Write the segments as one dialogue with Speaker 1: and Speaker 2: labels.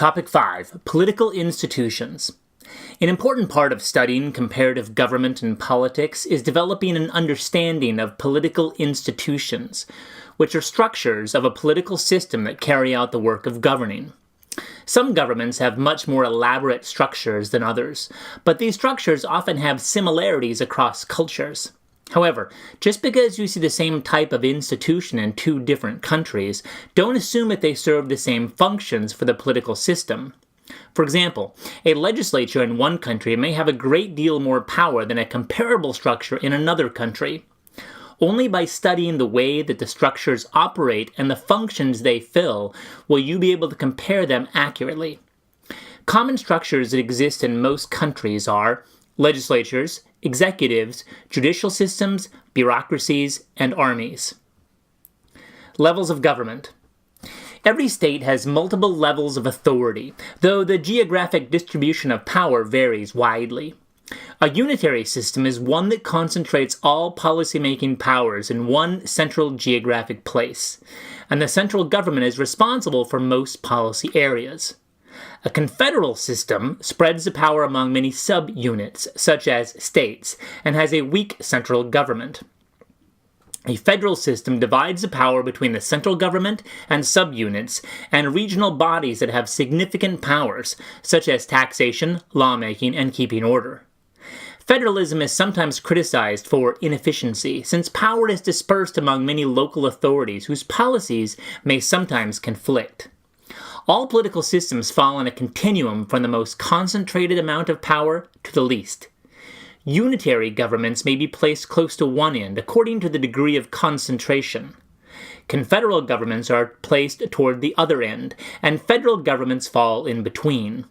Speaker 1: Topic 5. Political Institutions. An important part of studying comparative government and politics is developing an understanding of political institutions, which are structures of a political system that carry out the work of governing. Some governments have much more elaborate structures than others, but these structures often have similarities across cultures. However, just because you see the same type of institution in two different countries, don't assume that they serve the same functions for the political system. For example, a legislature in one country may have a great deal more power than a comparable structure in another country. Only by studying the way that the structures operate and the functions they fill will you be able to compare them accurately. Common structures that exist in most countries are legislatures, executives, judicial systems, bureaucracies, and armies. Levels of government. Every state has multiple levels of authority, though the geographic distribution of power varies widely. A unitary system is one that concentrates all policymaking powers in one central geographic place, and the central government is responsible for most policy areas. A confederal system spreads the power among many sub-units, such as states, and has a weak central government. A federal system divides the power between the central government and subunits and regional bodies that have significant powers, such as taxation, lawmaking, and keeping order. Federalism is sometimes criticized for inefficiency, since power is dispersed among many local authorities whose policies may sometimes conflict. All political systems fall on a continuum from the most concentrated amount of power to the least. Unitary governments may be placed close to one end according to the degree of concentration. Confederal governments are placed toward the other end, and federal governments fall in between.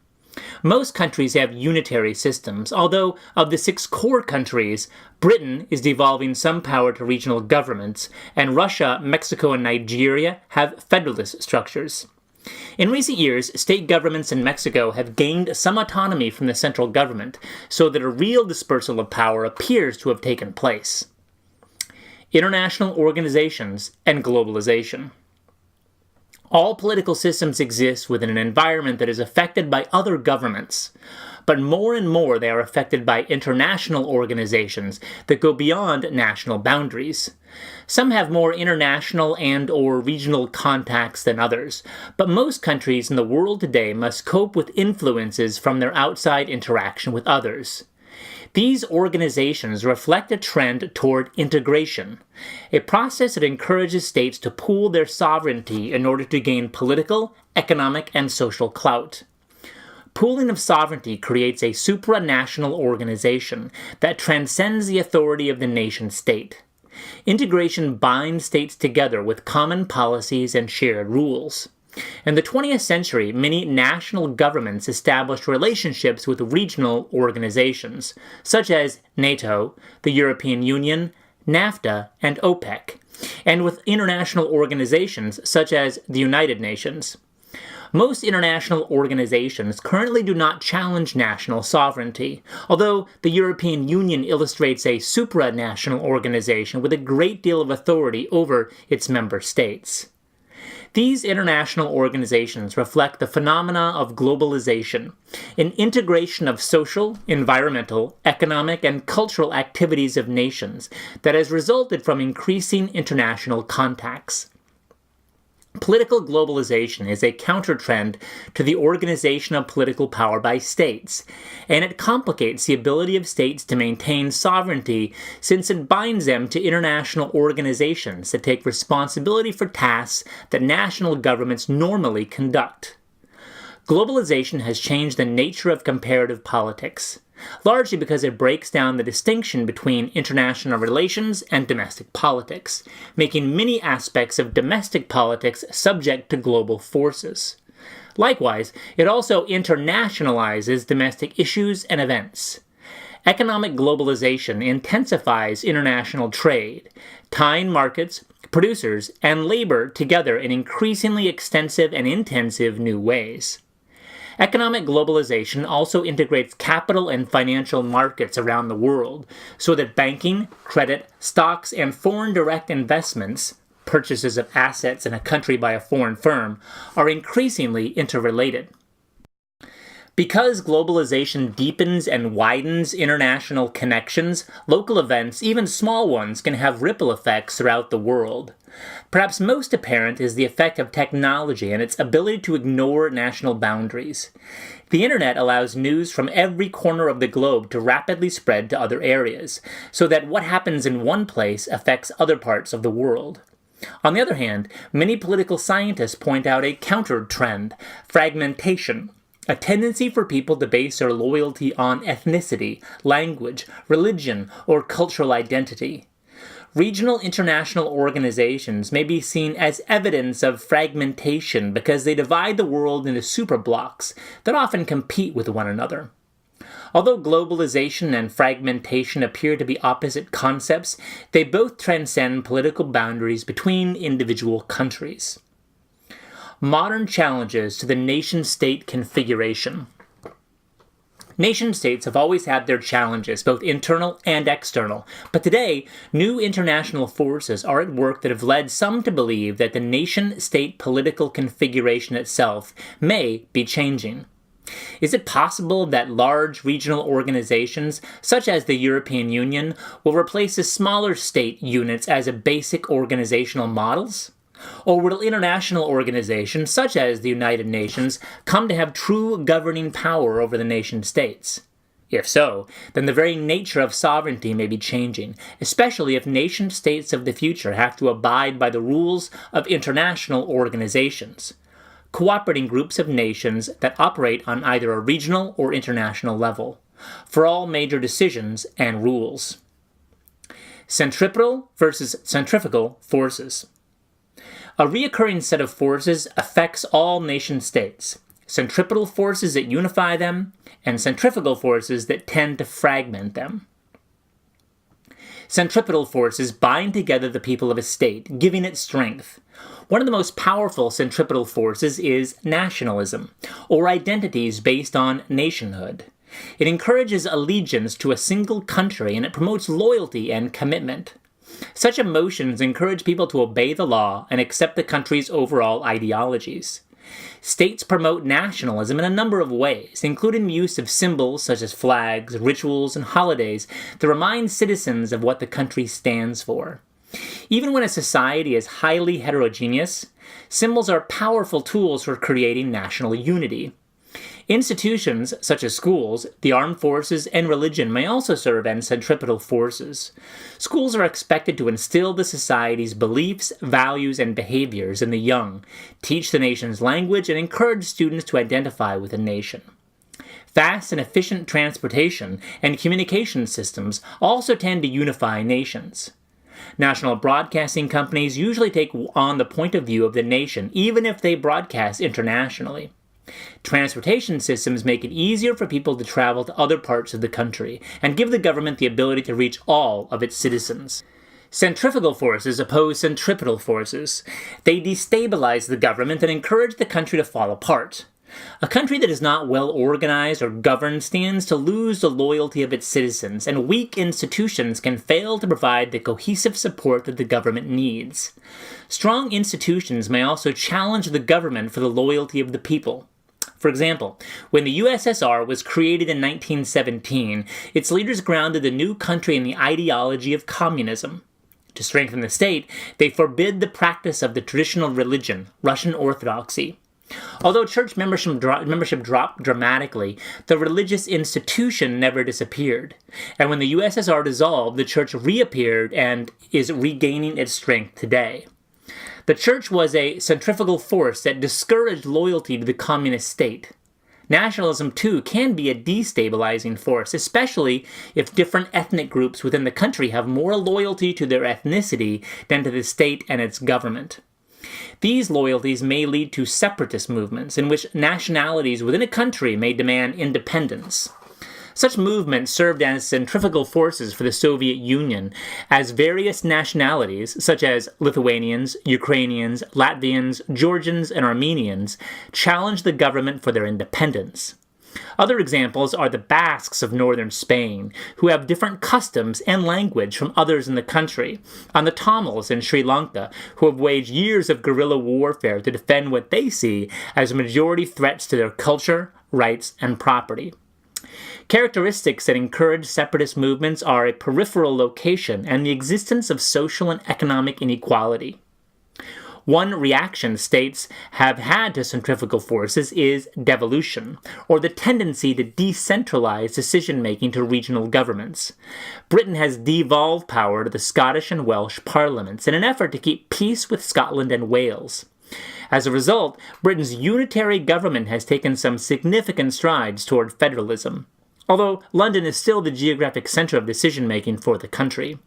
Speaker 1: Most countries have unitary systems, although of the 6 core countries, Britain is devolving some power to regional governments, and Russia, Mexico, and Nigeria have federalist structures. In recent years, state governments in Mexico have gained some autonomy from the central government, so that a real dispersal of power appears to have taken place. International organizations and globalization. All political systems exist within an environment that is affected by other governments, but more and more they are affected by international organizations that go beyond national boundaries. Some have more international and/or regional contacts than others, but most countries in the world today must cope with influences from their outside interaction with others. These organizations reflect a trend toward integration, a process that encourages states to pool their sovereignty in order to gain political, economic, and social clout. Pooling of sovereignty creates a supranational organization that transcends the authority of the nation-state. Integration binds states together with common policies and shared rules. In the 20th century, many national governments established relationships with regional organizations, such as NATO, the European Union, NAFTA, and OPEC, and with international organizations such as the United Nations. Most international organizations currently do not challenge national sovereignty, although the European Union illustrates a supranational organization with a great deal of authority over its member states. These international organizations reflect the phenomena of globalization, an integration of social, environmental, economic, and cultural activities of nations that has resulted from increasing international contacts. Political globalization is a counter-trend to the organization of political power by states, and it complicates the ability of states to maintain sovereignty since it binds them to international organizations that take responsibility for tasks that national governments normally conduct. Globalization has changed the nature of comparative politics, largely because it breaks down the distinction between international relations and domestic politics, making many aspects of domestic politics subject to global forces. Likewise, it also internationalizes domestic issues and events. Economic globalization intensifies international trade, tying markets, producers, and labor together in increasingly extensive and intensive new ways. Economic globalization also integrates capital and financial markets around the world so that banking, credit, stocks, and foreign direct investments, purchases of assets in a country by a foreign firm, are increasingly interrelated. Because globalization deepens and widens international connections, local events, even small ones, can have ripple effects throughout the world. Perhaps most apparent is the effect of technology and its ability to ignore national boundaries. The internet allows news from every corner of the globe to rapidly spread to other areas, so that what happens in one place affects other parts of the world. On the other hand, many political scientists point out a counter trend, fragmentation, a tendency for people to base their loyalty on ethnicity, language, religion, or cultural identity. Regional international organizations may be seen as evidence of fragmentation because they divide the world into superblocks that often compete with one another. Although globalization and fragmentation appear to be opposite concepts, they both transcend political boundaries between individual countries. Modern challenges to the nation-state configuration. Nation-states have always had their challenges, both internal and external, but today, new international forces are at work that have led some to believe that the nation-state political configuration itself may be changing. Is it possible that large regional organizations, such as the European Union, will replace the smaller state units as a basic organizational models? Or will international organizations, such as the United Nations, come to have true governing power over the nation-states? If so, then the very nature of sovereignty may be changing, especially if nation-states of the future have to abide by the rules of international organizations, cooperating groups of nations that operate on either a regional or international level, for all major decisions and rules. Centripetal versus centrifugal forces. A recurring set of forces affects all nation-states: centripetal forces that unify them, and centrifugal forces that tend to fragment them. Centripetal forces bind together the people of a state, giving it strength. One of the most powerful centripetal forces is nationalism, or identities based on nationhood. It encourages allegiance to a single country, and it promotes loyalty and commitment. Such emotions encourage people to obey the law and accept the country's overall ideologies. States promote nationalism in a number of ways, including the use of symbols such as flags, rituals, and holidays that remind citizens of what the country stands for. Even when a society is highly heterogeneous, symbols are powerful tools for creating national unity. Institutions, such as schools, the armed forces, and religion may also serve as centripetal forces. Schools are expected to instill the society's beliefs, values, and behaviors in the young, teach the nation's language, and encourage students to identify with the nation. Fast and efficient transportation and communication systems also tend to unify nations. National broadcasting companies usually take on the point of view of the nation, even if they broadcast internationally. Transportation systems make it easier for people to travel to other parts of the country and give the government the ability to reach all of its citizens. Centrifugal forces oppose centripetal forces. They destabilize the government and encourage the country to fall apart. A country that is not well organized or governed stands to lose the loyalty of its citizens, and weak institutions can fail to provide the cohesive support that the government needs. Strong institutions may also challenge the government for the loyalty of the people. For example, when the USSR was created in 1917, its leaders grounded the new country in the ideology of communism. To strengthen the state, they forbid the practice of the traditional religion, Russian Orthodoxy. Although church membership dropped dramatically, the religious institution never disappeared. And when the USSR dissolved, the church reappeared and is regaining its strength today. The church was a centrifugal force that discouraged loyalty to the communist state. Nationalism, too, can be a destabilizing force, especially if different ethnic groups within the country have more loyalty to their ethnicity than to the state and its government. These loyalties may lead to separatist movements in which nationalities within a country may demand independence. Such movements served as centrifugal forces for the Soviet Union, as various nationalities, such as Lithuanians, Ukrainians, Latvians, Georgians, and Armenians, challenged the government for their independence. Other examples are the Basques of northern Spain, who have different customs and language from others in the country, and the Tamils in Sri Lanka, who have waged years of guerrilla warfare to defend what they see as majority threats to their culture, rights, and property. Characteristics that encourage separatist movements are a peripheral location and the existence of social and economic inequality. One reaction states have had to centrifugal forces is devolution, or the tendency to decentralize decision-making to regional governments. Britain has devolved power to the Scottish and Welsh parliaments in an effort to keep peace with Scotland and Wales. As a result, Britain's unitary government has taken some significant strides toward federalism, although London is still the geographic center of decision-making for the country.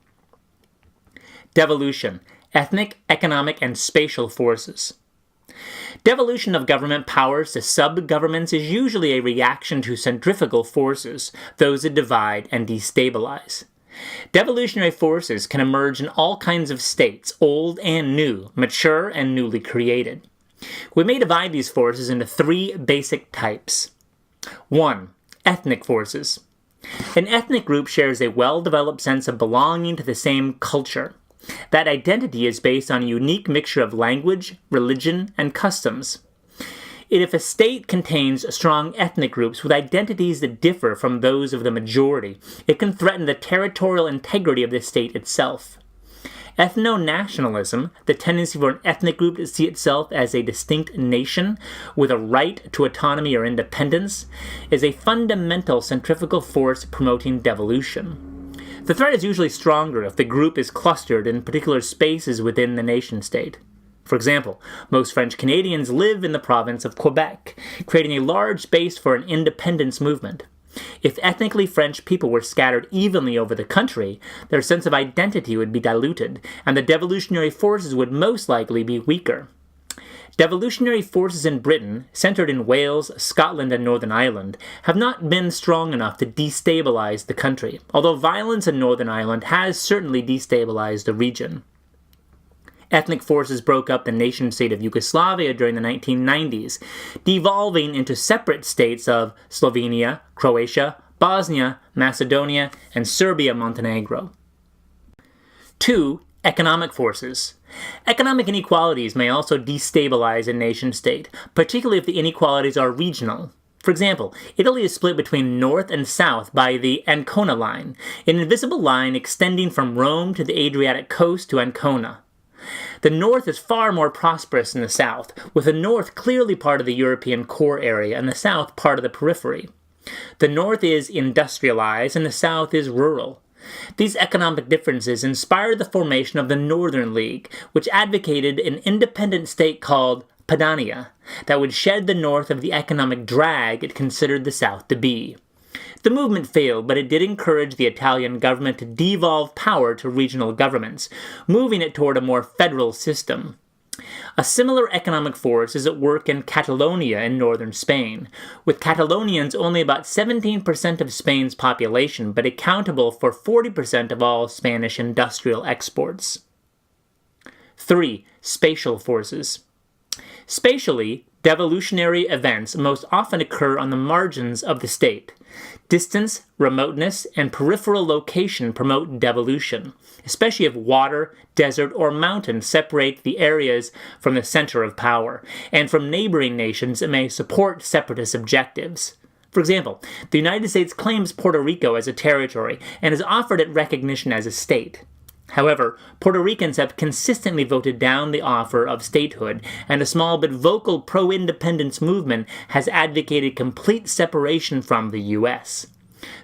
Speaker 1: Devolution. Ethnic, economic, and spatial forces. Devolution of government powers to sub-governments is usually a reaction to centrifugal forces, those that divide and destabilize. Devolutionary forces can emerge in all kinds of states, old and new, mature and newly created. We may divide these forces into three basic types. 1. Ethnic forces. An ethnic group shares a well-developed sense of belonging to the same culture. That identity is based on a unique mixture of language, religion, and customs. If a state contains strong ethnic groups with identities that differ from those of the majority, it can threaten the territorial integrity of the state itself. Ethno-nationalism, the tendency for an ethnic group to see itself as a distinct nation with a right to autonomy or independence, is a fundamental centrifugal force promoting devolution. The threat is usually stronger if the group is clustered in particular spaces within the nation-state. For example, most French Canadians live in the province of Quebec, creating a large base for an independence movement. If ethnically French people were scattered evenly over the country, their sense of identity would be diluted, and the devolutionary forces would most likely be weaker. Devolutionary forces in Britain, centered in Wales, Scotland, and Northern Ireland, have not been strong enough to destabilize the country, although violence in Northern Ireland has certainly destabilized the region. Ethnic forces broke up the nation-state of Yugoslavia during the 1990s, devolving into separate states of Slovenia, Croatia, Bosnia, Macedonia, and Serbia-Montenegro. 2. Economic forces. Economic inequalities may also destabilize a nation-state, particularly if the inequalities are regional. For example, Italy is split between north and south by the Ancona line, an invisible line extending from Rome to the Adriatic coast to Ancona. The north is far more prosperous than the south, with the north clearly part of the European core area and the south part of the periphery. The north is industrialized and the south is rural. These economic differences inspired the formation of the Northern League, which advocated an independent state called Padania that would shed the north of the economic drag it considered the south to be. The movement failed, but it did encourage the Italian government to devolve power to regional governments, moving it toward a more federal system. A similar economic force is at work in Catalonia in northern Spain, with Catalonians only about 17% of Spain's population, but accountable for 40% of all Spanish industrial exports. 3. Spatial forces. Spatially, devolutionary events most often occur on the margins of the state. Distance, remoteness, and peripheral location promote devolution, especially if water, desert, or mountain separate the areas from the center of power, and from neighboring nations it may support separatist objectives. For example, the United States claims Puerto Rico as a territory and has offered it recognition as a state. However, Puerto Ricans have consistently voted down the offer of statehood, and a small but vocal pro-independence movement has advocated complete separation from the U.S.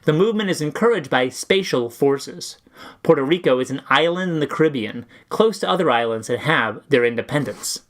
Speaker 1: The movement is encouraged by spatial forces. Puerto Rico is an island in the Caribbean, close to other islands that have their independence.